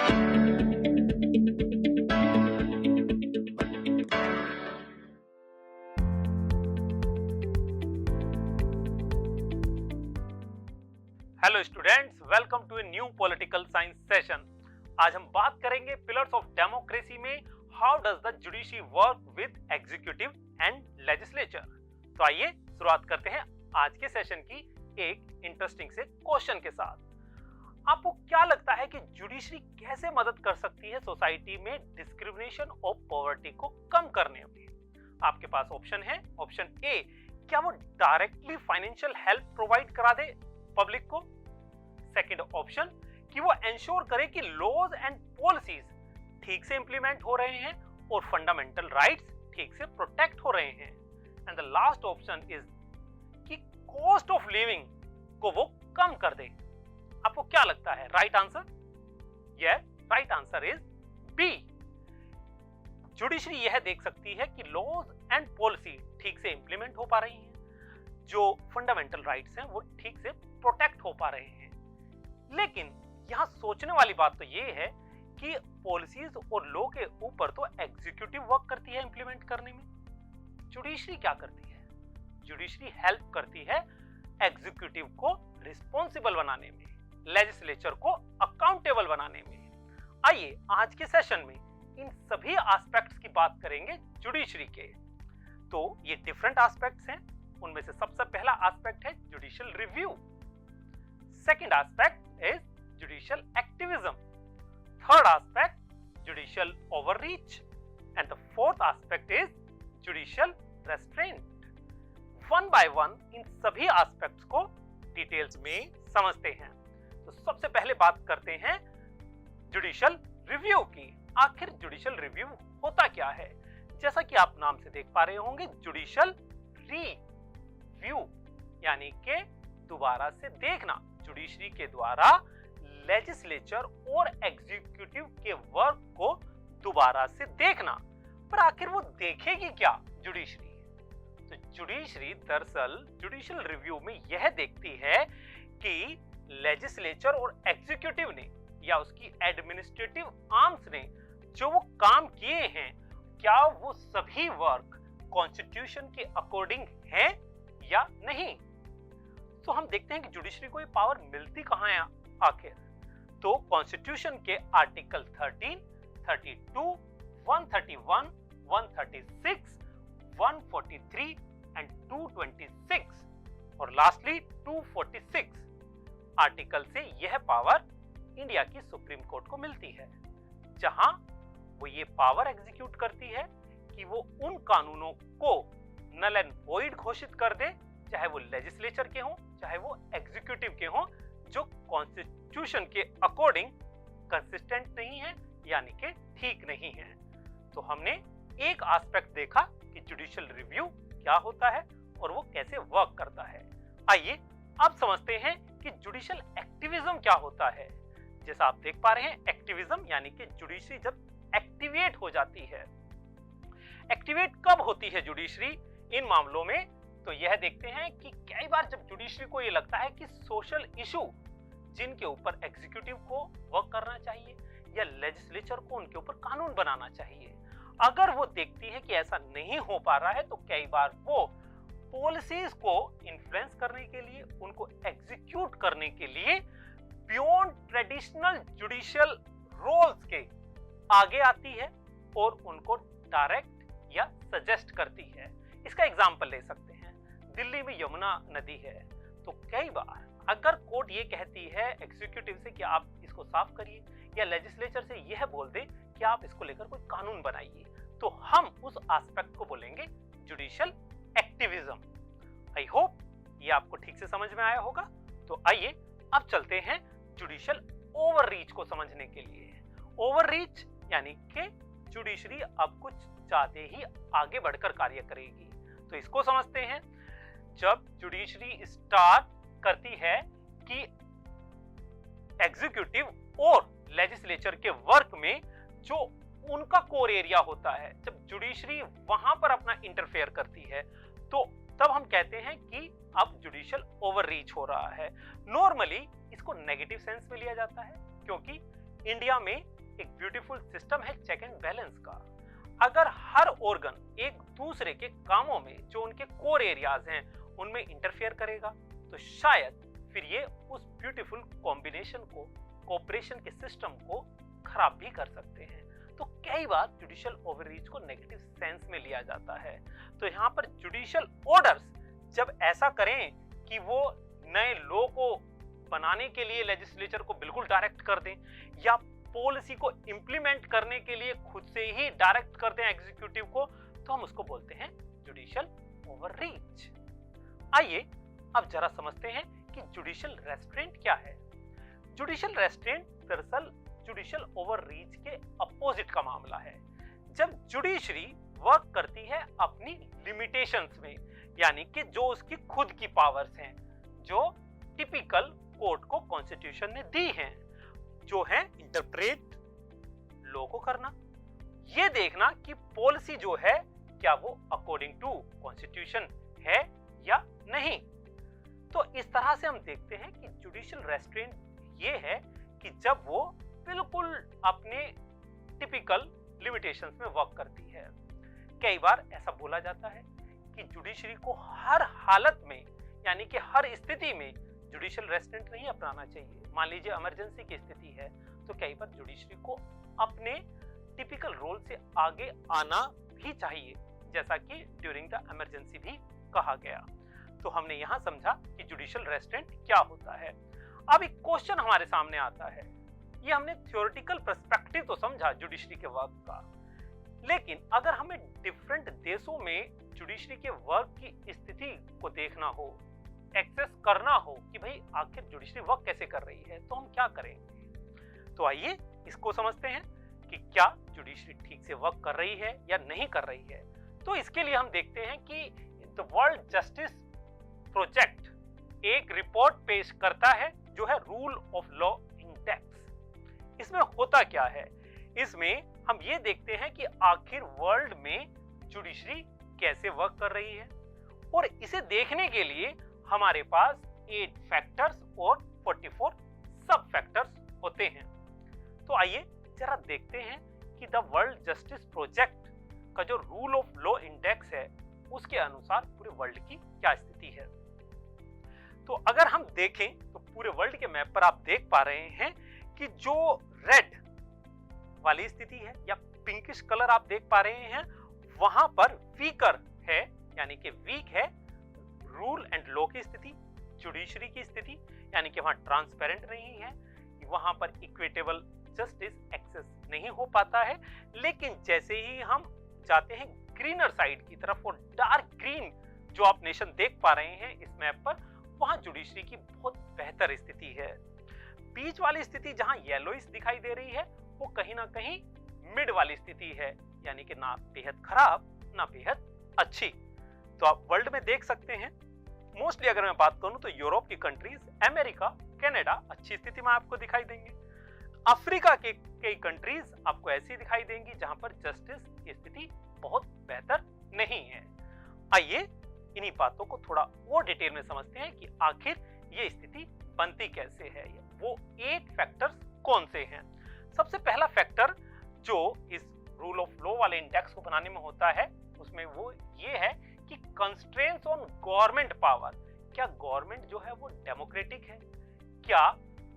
Hello students, welcome to a new political science session. आज हम बात करेंगे पिलर्स ऑफ डेमोक्रेसी में how does the judiciary work with executive and legislature. तो आइए शुरुआत करते हैं आज के सेशन की एक इंटरेस्टिंग से क्वेश्चन के साथ। आपको क्या लगता है कि जुडिशरी कैसे मदद कर सकती है सोसाइटी में डिस्क्रिमिनेशन और पॉवर्टी को कम करने में? आपके पास ऑप्शन है। ऑप्शन ए, क्या वो डायरेक्टली फाइनेंशियल हेल्प प्रोवाइड करा दे पब्लिक को। सेकंड ऑप्शन, कि वो एंश्योर करे कि लॉज एंड पॉलिसीज ठीक से इंप्लीमेंट हो रहे हैं और फंडामेंटल राइट्स ठीक से प्रोटेक्ट हो रहे हैं। And the last option is कि कॉस्ट ऑफ लिविंग को वो कम कर दे। आपको क्या लगता है right answer? Yes, right answer is B. Judiciary यह देख सकती है कि लॉज एंड पॉलिसी ठीक से इंप्लीमेंट हो पा रही हैं, जो फंडामेंटल राइट्स हैं वो ठीक से प्रोटेक्ट हो पा रहे हैं। लेकिन यहां सोचने वाली बात तो ये है कि पॉलिसीज और लॉ के ऊपर तो एग्जीक्यूटिव वर्क करती है इंप्लीमेंट करने में। जुडिशरी क्या करती है? जुडिशरी हेल्प करती है एग्जीक्यूटिव को रिस्पॉन्सिबल बनाने में, लेजिस्लेचर को अकाउंटेबल बनाने में। आइए आज के सेशन में इन सभी एस्पेक्ट्स की बात करेंगे जुडिशरी के। तो ये डिफरेंट एस्पेक्ट्स हैं। उनमें से सबसे पहला एस्पेक्ट है judicial review. Second aspect is judicial activism. Third aspect judicial overreach and the fourth aspect is judicial restaurant. One by one in सभी एस्पेक्ट्स को डिटेल्स में समझते हैं। तो सबसे पहले बात करते हैं जुडिशियल रिव्यू की। आखिर जुडिशियल रिव्यू होता क्या है? जैसा कि आप नाम से देख पा रहे होंगे, जुडिशियल रिव्यू यानी कि दोबारा से देखना। जुडिशरी के द्वारा लेजिस्लेचर और एग्जीक्यूटिव के वर्क को दोबारा से देखना। पर आखिर वो देखेगी क्या जुडिशरी? तो जुडिशरी दरअसल जुडिशियल रिव्यू में यह देखती है कि लेजिस्लेचर और एग्जीक्यूटिव ने या उसकी एडमिनिस्ट्रेटिव आर्म्स ने जो वो काम किए हैं, क्या वो सभी वर्क कॉन्स्टिट्यूशन के अकॉर्डिंग है या नहीं। तो हम देखते हैं कि जुडिशरी को ये पावर मिलती कहां है आखिर। तो कॉन्स्टिट्यूशन के आर्टिकल 13, 32, 131, 136, 143 एंड 226 और लास्टली 246 आर्टिकल से यह पावर इंडिया की सुप्रीम कोर्ट को मिलती है, जहां वो ये पावर एग्जीक्यूट करती है कि वो उन कानूनों को नल एंड वॉइड घोषित कर दे, चाहे वो लेजिस्लेचर के हों चाहे वो एग्जीक्यूटिव के हों, जो कॉन्स्टिट्यूशन के अकॉर्डिंग कंसिस्टेंट नहीं है यानी कि ठीक नहीं है। तो हमने एक एस्पेक्ट देखा कि जुडिशियल रिव्यू क्या होता है और वो कैसे वर्क करता है। आइए अब समझते हैं कि जुडिशियल एक्टिविज्म क्या होता है। जैसा आप देख पा रहे हैं, एक्टिविज्म यानी कि जुडिशरी जब एक्टिवेट हो जाती है। एक्टिवेट कब होती है जुडिशरी इन मामलों में? तो यह देखते हैं कि कई बार जब जुडिशरी को यह लगता है कि सोशल इशू जिनके ऊपर एग्जीक्यूटिव को वर्क करना चाहिए या लेजिस्लेचर को उनके ऊपर कानून बनाना चाहिए, अगर वो देखती है कि ऐसा नहीं हो पा रहा है, तो कई बार वो पॉलिसीज को इन्फ्लुएंस करने के लिए, उनको एग्जीक्यूट करने के लिए बियॉन्ड ट्रेडिशनल जुडिशियल रोल्स के आगे आती है और उनको डायरेक्ट या सजेस्ट करती है। इसका एग्जाम्पल ले सकते हैं। दिल्ली में यमुना नदी है, तो कई बार अगर कोर्ट ये कहती है एग्जीक्यूटिव से कि आप इसको साफ करिए या लेजिस्लेचर से यह बोल दे कि आप इसको लेकर कोई कानून बनाइए, तो हम उस एस्पेक्ट को बोलेंगे जुडिशियल एक्टिविज्म। आई होप ये आपको ठीक से समझ में आया होगा। तो आइए अब चलते हैं जुडिशियल ओवररीच को समझने के लिए। ओवररीच यानी कि जुडिशरी अब कुछ ज्यादा ही आगे बढ़कर कार्य करेगी। तो इसको समझते हैं। जब जुडिशरी स्टार्ट करती है कि एग्जीक्यूटिव और लेजिस्लेचर के वर्क में जो उनका कोर एरिया होता है, जब जुडिशरी वहां पर अपना इंटरफेयर करती है, तो तब हम कहते हैं कि अब जुडिशियल ओवररीच हो रहा है। नॉर्मली इसको नेगेटिव सेंस में लिया जाता है, क्योंकि इंडिया में एक ब्यूटीफुल सिस्टम है चेक एंड बैलेंस का। अगर हर ऑर्गन एक दूसरे के कामों में जो उनके कोर एरियाज हैं उनमें इंटरफेयर करेगा तो शायद फिर ये उस ब्यूटीफुल कॉम्बिनेशन को, कोऑपरेशन के सिस्टम को खराब भी कर सकते हैं। तो कई बार जुडिशियल ओवररीच को नेगेटिव सेंस में लिया जाता है। तो यहाँ पर जुडिशियल ऑर्डर्स जब ऐसा करें कि वो नए लॉ को बनाने के लिए लेजिस्लेचर को बिल्कुल डायरेक्ट कर दें या पॉलिसी को इंप्लीमेंट करने के लिए खुद से ही डायरेक्ट कर दें एग्जीक्यूटिव को, तो हम उसको बोलते हैं जुडिशियल ओवररीच। आइए अब जरा समझते हैं कि जुडिशियल रेस्ट्रेंट क्या है। जुडिशियल रेस्ट्रेंट दरअसल जुडिशियल ओवररीच के अपोजिट का मामला है। जब जुडिशरी वर्क करती है अपनी लिमिटेशंस में, यानी कि जो उसकी खुद की पावर्स हैं, जो टिपिकल कोर्ट को कॉन्स्टिट्यूशन ने दी हैं, जो है इंटरप्रेट लॉ को करना, ये देखना कि पॉलिसी जो है क्या वो अकॉर्डिंग टू कॉन्स्टिट्यूशन है या नहीं। तो इस तरह से हम देखते हैं कि जुडिशियल रेस्ट्रेंट ये है कि जब वो बिल्कुल अपने टिपिकल लिमिटेशंस में वर्क करती है। कई बार ऐसा बोला जाता है कि जुडिशरी को हर हालत में, यानी कि हर स्थिति में जुडिशियल रेस्ट्रेंट नहीं अपनाना चाहिए। मान लीजिए इमरजेंसी की स्थिति है तो कई बार जुडिशरी को अपने टिपिकल रोल से आगे आना भी चाहिए, जैसा कि ड्यूरिंग द इमरजेंसी भी कहा गया। तो हमने यहां समझा कि जुडिशियल रेस्ट्रेंट क्या होता है। अब एक क्वेश्चन हमारे सामने आता है। ये हमने थ्योरेटिकल पर्सपेक्टिव तो समझा जुडिशरी के वर्क का, लेकिन अगर हमें डिफरेंट देशों में जुडिशरी के वर्क की स्थिति को देखना हो, एक्सेस करना हो कि भाई आखिर जुडिशरी वर्क कैसे कर रही है, तो हम क्या करेंगे। तो आइए इसको समझते हैं कि क्या जुडिशरी ठीक से वर्क कर रही है या नहीं कर रही है। तो इसके लिए हम देखते हैं कि द वर्ल्ड जस्टिस प्रोजेक्ट एक रिपोर्ट पेश करता है जो है रूल ऑफ लॉ इंडेक्स। इसमें होता क्या है, इसमें हम ये देखते हैं कि आखिर वर्ल्ड में जुडिशरी कैसे वर्क कर रही है, और इसे देखने के लिए हमारे पास 8 फैक्टर्स और 44 सब फैक्टर्स होते हैं। तो आइए जरा देखते हैं कि द वर्ल्ड जस्टिस प्रोजेक्ट का जो रूल ऑफ लॉ इंडेक्स है उसके अनुसार पूरे वर्ल्ड की क्या स्थिति है। तो अगर हम देखें तो पूरे वर्ल्ड के मैप पर आप देख पा रहे हैं कि जो रेड वाली स्थिति है या पिंकिश कलर आप देख पा रहे हैं, वहां पर वीकर है, यानी कि वीक है रूल एंड लॉ की स्थिति, जुडिशरी की स्थिति, यानी कि वहां ट्रांसपेरेंट नहीं है, वहां पर इक्विटेबल जस्टिस एक्सेस नहीं हो पाता है। लेकिन जैसे ही हम जाते हैं ग्रीनर साइड की तरफ और डार्क ग्रीन जो आप नेशन देख पा रहे हैं इस मैप पर, वहां जुडिशरी की बहुत बेहतर स्थिति है। बीच वाली स्थिति जहां येलोइश दिखाई दे रही है वो कहीं ना कहीं मिड वाली स्थिति है, यानी कि ना बेहद खराब ना बेहद अच्छी। तो आप वर्ल्ड में देख सकते हैं, मोस्टली अगर मैं बात करूं तो यूरोप की कंट्रीज, अमेरिका, कनाडा अच्छी स्थिति में आपको दिखाई देंगे। अफ्रीका के कई कंट्रीज आपको ऐसी दिखाई देंगी जहां पर जस्टिस की स्थिति बहुत बेहतर नहीं है। आइए इन्हीं बातों को थोड़ा और डिटेल में समझते हैं कि आखिर ये स्थिति बनती कैसे है, वो 8 फैक्टर्स कौन से हैं। सबसे पहला फैक्टर जो इस रूल ऑफ लॉ वाले इंडेक्स को बनाने में होता है उसमें वो ये है कि कंस्ट्रेंट्स ऑन गवर्नमेंट पावर। क्या गवर्नमेंट जो है वो डेमोक्रेटिक है, क्या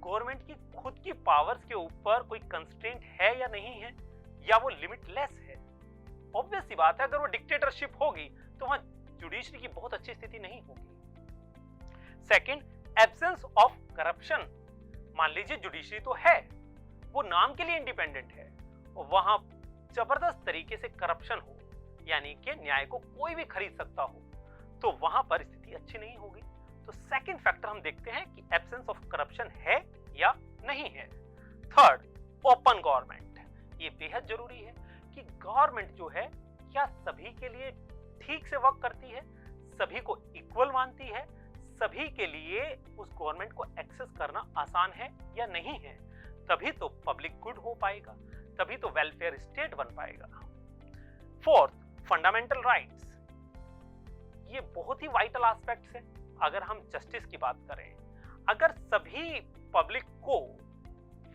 गवर्नमेंट की खुद की पावर्स के ऊपर कोई कंस्ट्रेंट है या नहीं है, या वो लिमिटलेस है। ऑब्वियस सी बात है, अगर वो डिक्टेटरशिप होगी तो वहां जुडिशरी की बहुत अच्छी स्थिति नहीं होगी। Second, absence of corruption. मान लीजिए जुडिशरी तो है, वो नाम के लिए इंडिपेंडेंट है और वहां जबरदस्त तरीके से करप्शन हो, यानी कि न्याय को कोई भी खरीद सकता हो, तो वहां पर स्थिति अच्छी नहीं होगी। तो सेकंड फैक्टर हम देखते हैं कि एब्सेंस ऑफ करप्शन है या नहीं है। Third, open government. ये बेहद जरूरी है कि गवर्नमेंट जो है क्या सभी के लिए ठीक से वर्क करती है, सभी को इक्वल मानती है, सभी के लिए उस गवर्नमेंट को एक्सेस करना आसान है या नहीं है। तभी तो पब्लिक गुड हो पाएगा, तभी तो वेलफेयर स्टेट बन पाएगा। Fourth, fundamental rights. ये बहुत ही वाइटल एस्पेक्ट्स है अगर हम जस्टिस की बात करें। अगर सभी पब्लिक को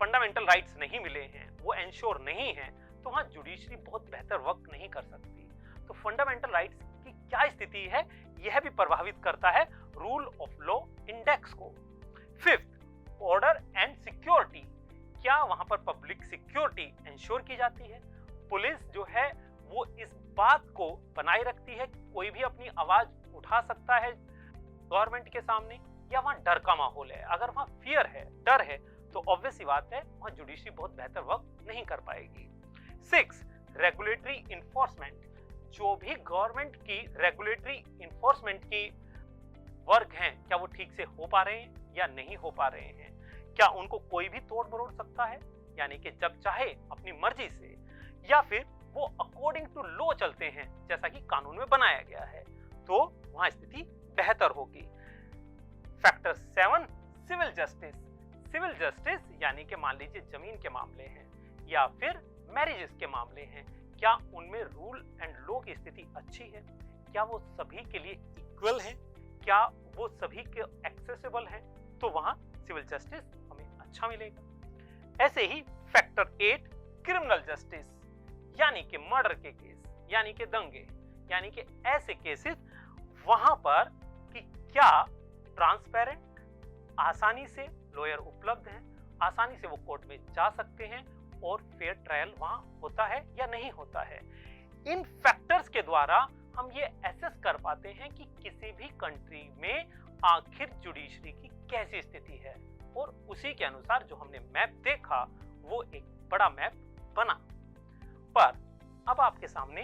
फंडामेंटल राइट्स नहीं मिले हैं, वो एंश्योर नहीं है, तो वहां जुडिशरी बहुत बेहतर वर्क नहीं कर सकती। तो फंडामेंटल राइट्स की क्या स्थिति है, यह भी प्रभावित करता है रूल ऑफ लॉ इंडेक्स को। फिफ्थ, ऑर्डर एंड सिक्योरिटी, क्या वहां पर पब्लिक सिक्योरिटी एंश्योर की जाती है? पुलिस जो है वो इस बात को बनाए रखती है, कोई भी अपनी आवाज उठा सकता है गवर्नमेंट के सामने, या वहां डर का माहौल है? अगर वहां फियर है, डर है, तो ऑब्वियस सी बात है वहां जुडिशरी बहुत बेहतर वर्क नहीं कर पाएगी। 6, रेगुलेटरी इन्फोर्समेंट, जो भी गवर्नमेंट की रेगुलेटरी इन्फोर्समेंट की वर्क हैं, क्या वो ठीक से हो पा रहे हैं या नहीं हो पा रहे हैं? क्या उनको कोई भी तोड़ मरोड़ सकता है, यानी कि जब चाहे अपनी मर्जी से, या फिर वो अकॉर्डिंग टू लॉ चलते हैं जैसा कि कानून में बनाया गया है? तो वहां स्थिति बेहतर होगी। Factor 7, civil justice. Civil justice यानी कि मान लीजिए जमीन के मामले हैं या फिर मैरिजेस के मामले हैं, क्या उनमें रूल एंड लॉ की स्थिति अच्छी है? क्या वो सभी के लिए इक्वल है? क्या वो सभी के एक्सेसिबल है? तो वहां सिविल जस्टिस हमें अच्छा मिलेगा। ऐसे ही फैक्टर 8, क्रिमिनल जस्टिस, यानी कि मर्डर के केस, यानी कि दंगे, यानी कि ऐसे केसेस वहां पर कि क्या ट्रांसपेरेंट, आसानी से लॉयर उपलब्ध हैं, आसानी से वो कोर्ट में जा सकते हैं और फेयर ट्रायल वहां होता है या नहीं होता है। इन फैक्टर्स के द्वारा हम ये एसेस कर पाते हैं कि किसी भी कंट्री में आखिर जुडिशरी की कैसी स्थिति है, और उसी के अनुसार जो हमने मैप देखा वो एक बड़ा मैप बना। पर अब आपके सामने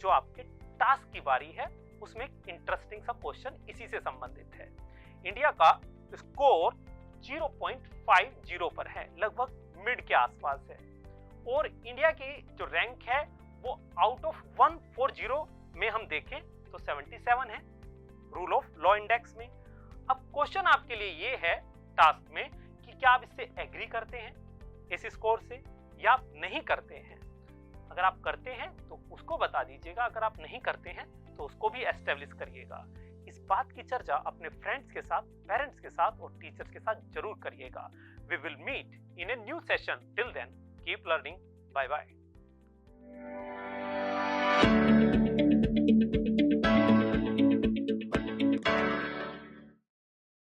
जो आपके टास्क की बारी है, उसमें एक इंटरेस्टिंग सा क्वेश्चन इसी से संबंधित है। इंडिया का स्कोर 0.50 पर है, लगभग मिड के आसपास है, और इंडिया की जो रैंक है वो आउट ऑफ 140 में हम देखें तो 77 है रूल ऑफ लॉ इंडेक्स में। अब क्वेश्चन आपके लिए ये है टास्क में कि क्या आप इससे एग्री करते हैं इस स्कोर से, या आप नहीं करते हैं? अगर आप करते हैं तो उसको बता दीजिएगा, अगर आप नहीं करते हैं तो उसको भी एस्टेब्लिश करिएगा। इस बात की चर्चा अपने फ्रेंड्स के साथ, पेरेंट्स के साथ और टीचर्स के साथ जरूर करिएगा। We will meet in a new session. Till then keep learning. Bye bye.